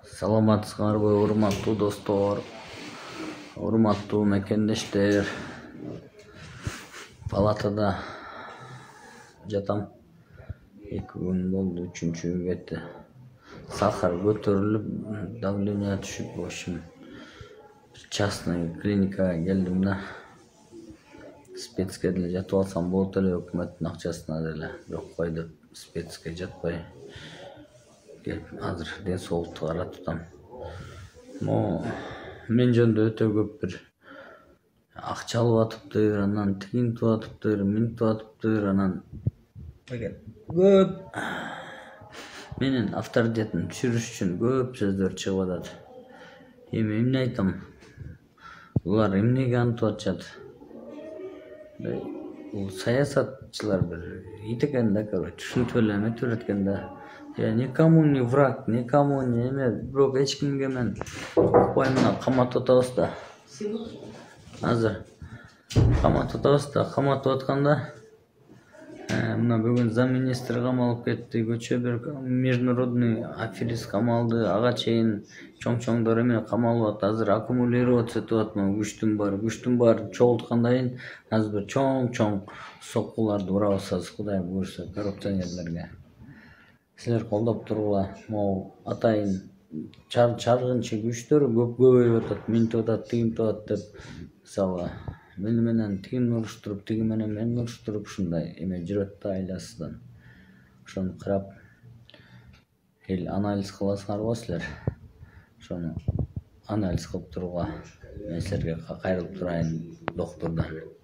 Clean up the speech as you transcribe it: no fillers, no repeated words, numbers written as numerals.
Саламатсыңарбы урматтуу достор, урматтуу мекендештер. Палатада жатам. 2 күн болду, 3-чү кетти. Сахар көтөрүлүп, давление түшүп, в общем, частный клиникага келдим да. Спецке деле жатып алсам болот эле, өкмөттүн акчасына деле. Бирок кой деп спецке жатпай келип азыр ден соолукту карап атам. Мен жөнүндө өтө көп бир акча алып атыптыр, анан тигинтип атыптыр, минтип атыптыр, анан көп менин авторитетимди түшүрүш үчүн көп сөздөр чыгып атат. Эми эмне айтам? Булар эмнеге антип атышат? Бул саясатчылар бир ит экен да, короче, ушинтип эле эметип берет да. Я никому не враг, никому не эме, бирок эч кимге мен укпай мына каматып атабыз да. Азыр каматып атабыз да, каматып атканда мына бүгүн замминистр камалып кетти, көчө бир международный аферист камалды, ага чейин чоң-чоңдор эме камалып атат. Азыр аккумулироваться этип атат, күчтүн баары чогулткандан кийин азыр бир чоң-чоң соккуларды урабыз азыр, Кудай буйрса, коррупционерлерге. Силер колдоп тургула, могу атайын чаргынчы күчтөр көбөйүп атат, минтип атат, тигинтип атат деп, мисалы, мени менен тигин уруштуруп, тиги менен мени уруштуруп, ушундай эме жүрөт да айласыздан. Ошону карап, эл анализ кыласыңарбы силер? Ошону анализ кылып тургула. Мен силерге кайрылып турайын, доктурдан.